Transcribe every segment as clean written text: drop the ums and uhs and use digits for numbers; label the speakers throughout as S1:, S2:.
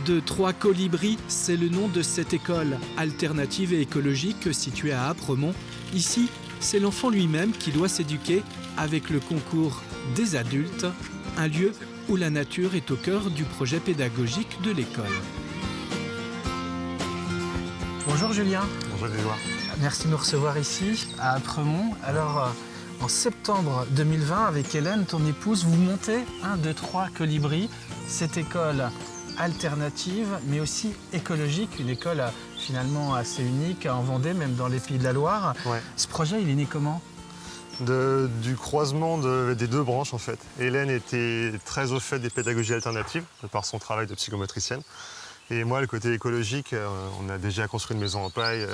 S1: 2, 3 colibris, c'est le nom de cette école alternative et écologique située à Apremont. Ici, c'est l'enfant lui-même qui doit s'éduquer avec le concours des adultes, un lieu où la nature est au cœur du projet pédagogique de l'école. Bonjour Julien.
S2: Bonjour Grégoire.
S1: Merci de nous recevoir ici à Apremont. Alors, en septembre 2020, avec Hélène, ton épouse, vous montez 1, 2, 3 colibris, cette école alternative, mais aussi écologique, une école finalement assez unique en Vendée, même dans les Pays de la Loire.
S2: Ouais.
S1: Ce projet, il est né comment ?
S2: Du croisement des deux branches en fait. Hélène était très au fait des pédagogies alternatives, de par son travail de psychomotricienne. Et moi, le côté écologique, on a déjà construit une maison en paille,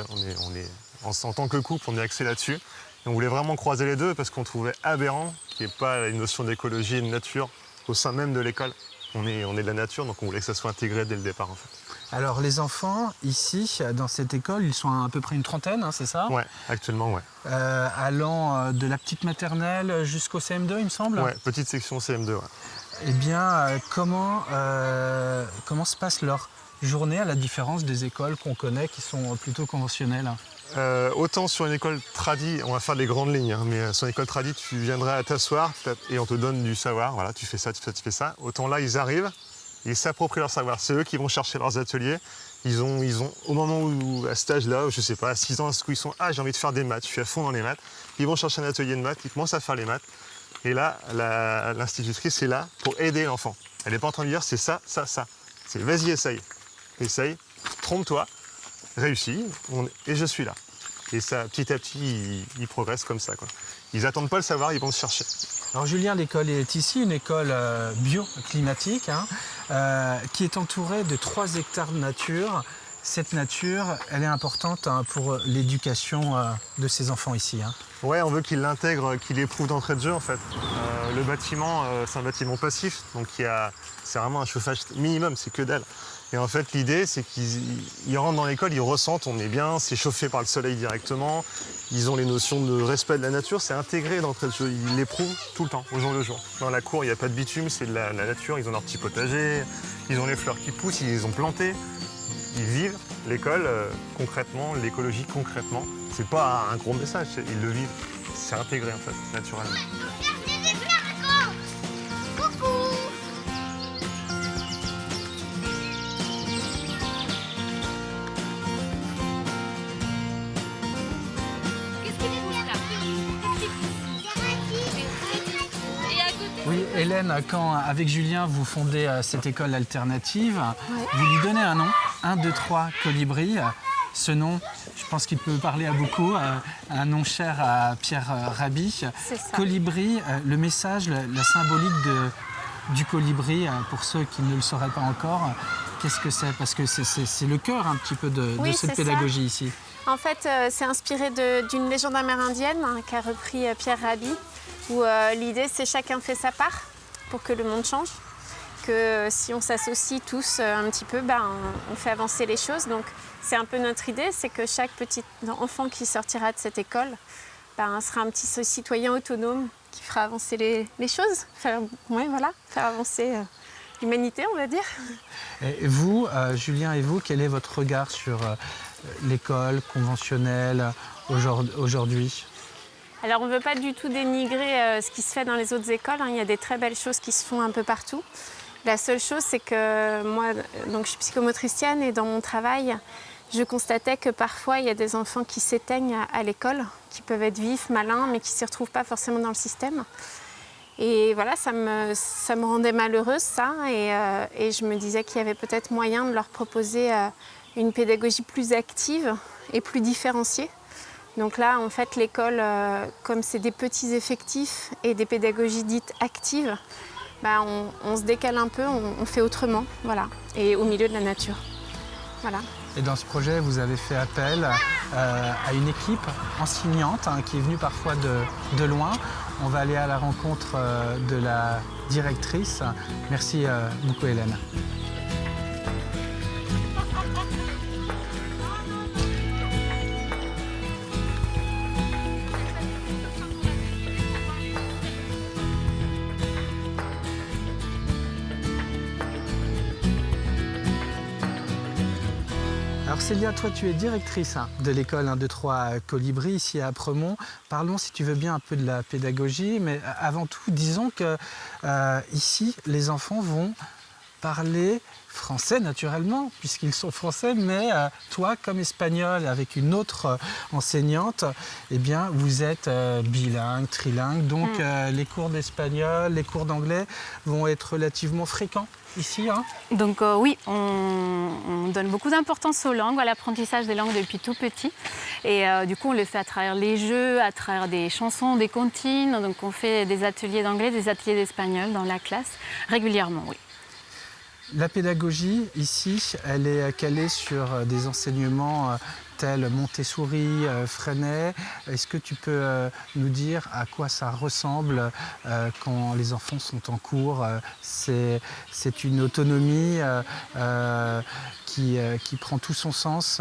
S2: en tant que couple, on est axé là-dessus. Et on voulait vraiment croiser les deux parce qu'on trouvait aberrant qu'il n'y ait pas une notion d'écologie et de nature au sein même de l'école. On est de la nature, donc on voulait que ça soit intégré dès le départ en fait.
S1: Alors les enfants, ici, dans cette école, ils sont à peu près une trentaine, hein, c'est ça ?
S2: Ouais, actuellement, ouais.
S1: Allant de la petite maternelle jusqu'au CM2, il me semble ?
S2: Ouais, petite section CM2, ouais.
S1: Eh bien, comment se passe leur journée à la différence des écoles qu'on connaît qui sont plutôt conventionnelles ?
S2: Autant sur une école tradie, on va faire les grandes lignes, hein, mais sur une école tradie, tu viendrais à t'asseoir et on te donne du savoir, voilà, tu fais ça, tu fais ça, tu fais ça. Autant là, ils arrivent, ils s'approprient leur savoir. C'est eux qui vont chercher leurs ateliers. Ils ont au moment où, à cet âge-là, je sais pas, à 6 ans, où ils sont, j'ai envie de faire des maths, je suis à fond dans les maths. Ils vont chercher un atelier de maths, ils commencent à faire les maths. Et là, l'institutrice est là pour aider l'enfant. Elle n'est pas en train de dire c'est ça, ça, ça. C'est vas-y, essaye, trompe-toi, réussis, et je suis là. Et ça, petit à petit, ils progressent comme ça, quoi. Ils n'attendent pas le savoir, ils vont le chercher.
S1: Alors Julien, l'école est ici, une école bioclimatique, qui est entourée de 3 hectares de nature. Cette nature, elle est importante pour l'éducation de ces enfants ici.
S2: Ouais, on veut qu'ils l'intègrent, qu'ils l'éprouvent d'entrée de jeu en fait. Le bâtiment, c'est un bâtiment passif, donc c'est vraiment un chauffage minimum, c'est que dalle. Et en fait, l'idée, c'est qu'ils rentrent dans l'école, ils ressentent, on est bien, c'est chauffé par le soleil directement. Ils ont les notions de respect de la nature, c'est intégré d'entrée de jeu. Ils l'éprouvent tout le temps, au jour le jour. Dans la cour, il n'y a pas de bitume, c'est de la nature. Ils ont leur petit potager, ils ont les fleurs qui poussent, ils les ont plantées. Ils vivent l'école concrètement, l'écologie concrètement. C'est pas un gros message, ils le vivent. C'est intégré en fait, naturellement.
S1: Oui, Hélène, quand avec Julien vous fondez cette école alternative, vous lui donnez un nom, 1, 2, 3 colibris. Ce nom, je pense qu'il peut parler à beaucoup, un nom cher à Pierre Rabhi. Colibri, le message, la symbolique du colibri, pour ceux qui ne le sauraient pas encore, qu'est-ce que c'est ? Parce que c'est le cœur un petit peu de cette pédagogie ici.
S3: En fait, c'est inspiré d'une légende amérindienne qu'a repris Pierre Rabhi, où l'idée c'est chacun fait sa part pour que le monde change. Que si on s'associe tous un petit peu, on fait avancer les choses. Donc c'est un peu notre idée, c'est que chaque petit enfant qui sortira de cette école sera un petit citoyen autonome qui fera avancer les choses, faire avancer l'humanité, on va dire.
S1: Et vous, Julien, et vous, quel est votre regard sur l'école conventionnelle aujourd'hui ?
S3: Alors on ne veut pas du tout dénigrer ce qui se fait dans les autres écoles, il y a des très belles choses qui se font un peu partout. La seule chose, c'est que moi, donc, je suis psychomotricienne et dans mon travail, je constatais que parfois, il y a des enfants qui s'éteignent à l'école, qui peuvent être vifs, malins, mais qui ne s'y retrouvent pas forcément dans le système. Et voilà, ça me rendait malheureuse, ça. Et je me disais qu'il y avait peut-être moyen de leur proposer une pédagogie plus active et plus différenciée. Donc là, en fait, l'école, comme c'est des petits effectifs et des pédagogies dites actives, on se décale un peu, on fait autrement, voilà, et au milieu de la nature. Voilà.
S1: Et dans ce projet, vous avez fait appel à une équipe enseignante qui est venue parfois de loin. On va aller à la rencontre de la directrice. Merci beaucoup, Hélène. Célia, toi tu es directrice de l'école 1, 2, 3 Colibri ici à Apremont. Parlons si tu veux bien un peu de la pédagogie, mais avant tout disons que ici les enfants vont parler français naturellement, puisqu'ils sont français, mais toi, comme espagnol, avec une autre enseignante, eh bien, vous êtes bilingue, trilingue, donc les cours d'espagnol, les cours d'anglais vont être relativement fréquents ici. Hein.
S4: Donc oui, on donne beaucoup d'importance aux langues, à l'apprentissage des langues depuis tout petit. Et du coup, on le fait à travers les jeux, à travers des chansons, des comptines. Donc on fait des ateliers d'anglais, des ateliers d'espagnol dans la classe régulièrement, oui.
S1: La pédagogie, ici, elle est calée sur des enseignements tels Montessori, Freinet. Est-ce que tu peux nous dire à quoi ça ressemble quand les enfants sont en cours? C'est une autonomie qui prend tout son sens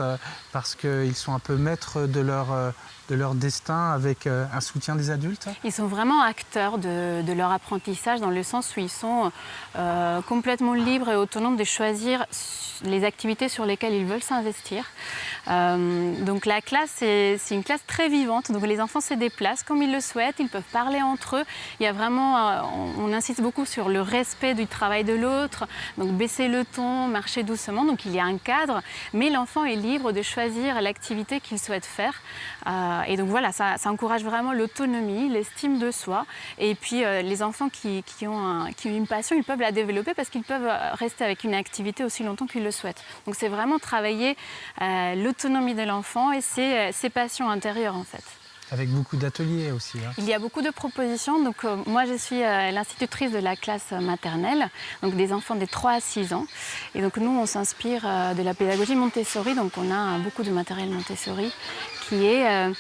S1: parce qu'ils sont un peu maîtres de leur destin avec un soutien des adultes?
S4: Ils sont vraiment acteurs de leur apprentissage dans le sens où ils sont complètement libres et autonomes de choisir les activités sur lesquelles ils veulent s'investir. Donc la classe, c'est une classe très vivante. Donc les enfants se déplacent comme ils le souhaitent, ils peuvent parler entre eux. Il y a vraiment, on insiste beaucoup sur le respect du travail de l'autre, donc baisser le ton, marcher doucement. Donc il y a un cadre, mais l'enfant est libre de choisir l'activité qu'il souhaite faire. Et donc voilà, ça encourage vraiment l'autonomie, l'estime de soi. Et puis les enfants qui ont une passion, ils peuvent la développer parce qu'ils peuvent rester avec une activité aussi longtemps qu'ils le souhaitent. Donc c'est vraiment travailler l'autonomie de l'enfant et ses passions intérieures en fait.
S1: Avec beaucoup d'ateliers aussi. Hein.
S4: Il y a beaucoup de propositions. Donc, moi, je suis l'institutrice de la classe maternelle, donc des enfants de 3 à 6 ans. Et donc, nous, on s'inspire de la pédagogie Montessori. Donc, on a beaucoup de matériel Montessori qui est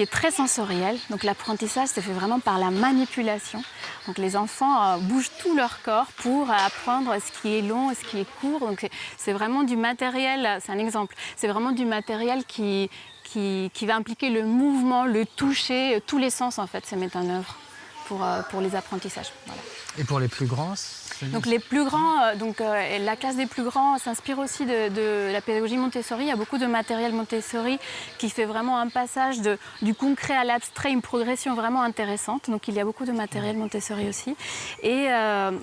S4: très sensoriel. Donc, l'apprentissage se fait vraiment par la manipulation. Donc, les enfants bougent tout leur corps pour apprendre ce qui est long et ce qui est court. Donc, c'est vraiment du matériel, c'est un exemple, c'est vraiment du matériel qui va impliquer le mouvement, le toucher, tous les sens en fait se mettent en œuvre pour les apprentissages. Voilà.
S1: Et pour les plus grands?
S4: Donc les plus grands, la classe des plus grands s'inspire aussi de la pédagogie Montessori. Il y a beaucoup de matériel Montessori qui fait vraiment un passage du concret à l'abstrait, une progression vraiment intéressante. Donc il y a beaucoup de matériel Montessori aussi. Et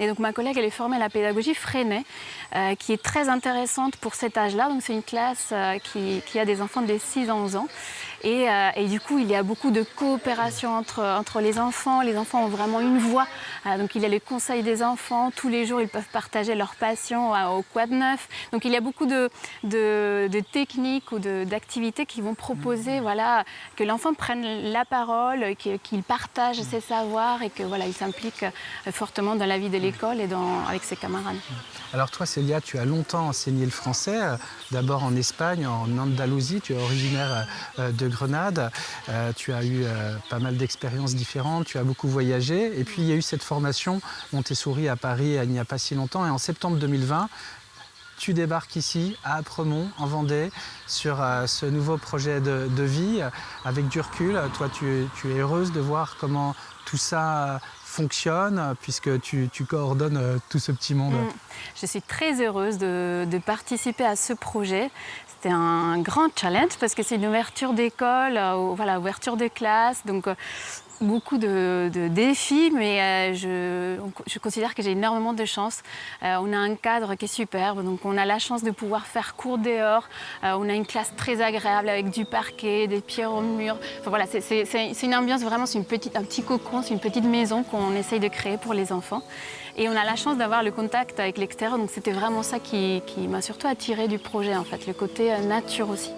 S4: donc ma collègue, elle est formée à la pédagogie Freinet, qui est très intéressante pour cet âge-là. Donc c'est une classe qui a des enfants de 6 à 11 ans. Et du coup, il y a beaucoup de coopération entre les enfants. Les enfants ont vraiment une voix. Donc il y a les conseils des enfants. Tous les jours, ils peuvent partager leur passion au Quad 9. Donc il y a beaucoup de techniques ou d'activités qui vont proposer que l'enfant prenne la parole, qu'il partage ses savoirs et que il s'implique fortement dans la vie de l'école et avec ses camarades.
S1: Alors toi, Célia, tu as longtemps enseigné le français, d'abord en Espagne, en Andalousie. Tu es originaire de Grenade. Tu as eu pas mal d'expériences différentes, tu as beaucoup voyagé. Et puis il y a eu cette formation Montessori à Paris il n'y a pas si longtemps. Et en septembre 2020, tu débarques ici, à Apremont, en Vendée, sur ce nouveau projet de vie. Avec du recul, toi, tu es heureuse de voir comment tout ça fonctionne, puisque tu coordonnes tout ce petit monde.
S4: Je suis très heureuse de participer à ce projet. C'était un grand challenge parce que c'est une ouverture d'école, ouverture de classe. Donc, beaucoup de défis, mais je considère que j'ai énormément de chance. On a un cadre qui est superbe, donc on a la chance de pouvoir faire cours dehors. On a une classe très agréable avec du parquet, des pierres au mur. Enfin, voilà, c'est une ambiance vraiment, c'est un petit cocon, c'est une petite maison qu'on essaye de créer pour les enfants. Et on a la chance d'avoir le contact avec l'extérieur, donc c'était vraiment ça qui m'a surtout attirée du projet, en fait, le côté nature aussi.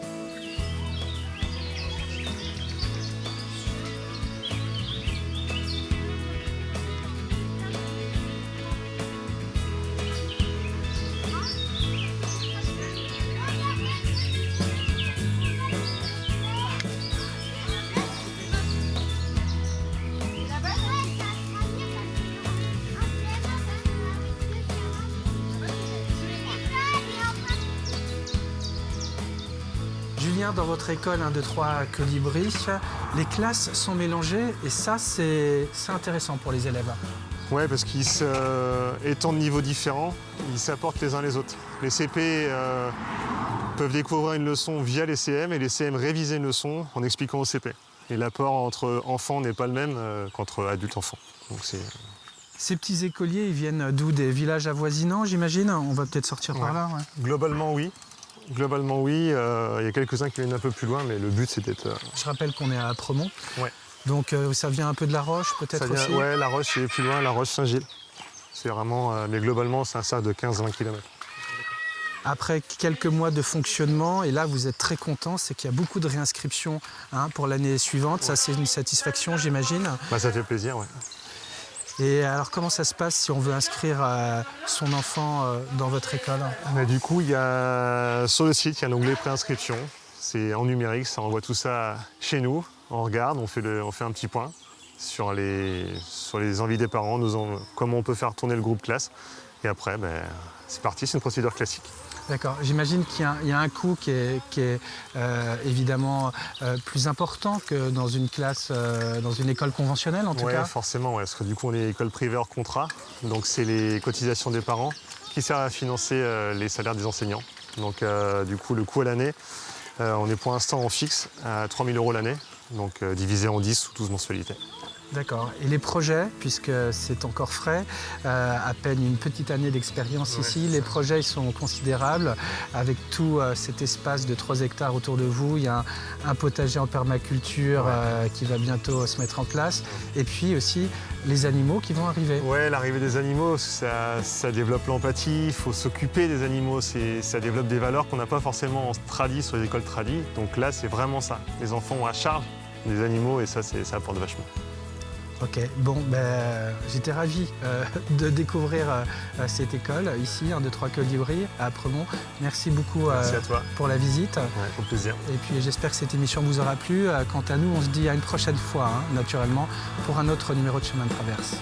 S1: Julien, dans votre école 1, 2, 3 Colibri, les classes sont mélangées et ça, c'est intéressant pour les élèves.
S2: Ouais, parce qu'ils étant de niveaux différents, ils s'apportent les uns les autres. Les CP peuvent découvrir une leçon via les CM et les CM réviser une leçon en expliquant au CP. Et l'apport entre enfants n'est pas le même qu'entre adultes-enfants. Donc
S1: Ces petits écoliers, ils viennent d'où? Des villages avoisinants, j'imagine? On va peut-être sortir par là. Ouais.
S2: Globalement, oui. Globalement, oui. Il y a quelques-uns qui viennent un peu plus loin, mais le but, c'est d'être...
S1: Je rappelle qu'on est à Apremont.
S2: Ouais.
S1: Donc ça vient un peu de La Roche, peut-être aussi?
S2: Ouais, La Roche, c'est plus loin, La Roche-Saint-Gilles. C'est vraiment... mais globalement, c'est un cercle de 15-20 km.
S1: Après quelques mois de fonctionnement, et là vous êtes très content, c'est qu'il y a beaucoup de réinscriptions pour l'année suivante. Ouais. Ça, c'est une satisfaction, j'imagine.
S2: Bah, ça fait plaisir, oui.
S1: Et alors, comment ça se passe si on veut inscrire son enfant dans votre école?
S2: Bah, du coup, sur le site, il y a l'onglet préinscription. C'est en numérique, ça envoie tout ça chez nous. On regarde, on fait un petit point sur les envies des parents, comment on peut faire tourner le groupe classe. Et après, c'est parti, c'est une procédure classique.
S1: D'accord. J'imagine qu'il y a un coût qui est évidemment plus important que dans une classe, dans une école conventionnelle en tout cas.
S2: Oui, forcément, parce que du coup on est école privée hors contrat, donc c'est les cotisations des parents qui servent à financer les salaires des enseignants. Donc du coup le coût à l'année, on est pour l'instant en fixe à 3 000 € l'année, donc divisé en 10 ou 12 mensualités.
S1: D'accord. Et les projets, puisque c'est encore frais, à peine une petite année d'expérience ici, les projets ils sont considérables. Avec tout cet espace de 3 hectares autour de vous, il y a un potager en permaculture qui va bientôt se mettre en place. Et puis aussi les animaux qui vont arriver.
S2: Oui, l'arrivée des animaux, ça développe l'empathie, il faut s'occuper des animaux, ça développe des valeurs qu'on n'a pas forcément en tradi sur les écoles tradi. Donc là, c'est vraiment ça. Les enfants ont à charge des animaux et ça apporte vachement.
S1: Ok, bon, j'étais ravi de découvrir cette école ici, 1, 2, 3 Colibri à Apremont. Merci beaucoup
S2: Merci à toi.
S1: pour la visite.
S2: Ouais, au plaisir.
S1: Et puis j'espère que cette émission vous aura plu. Quant à nous, on se dit à une prochaine fois, naturellement, pour un autre numéro de Chemin de Traverse.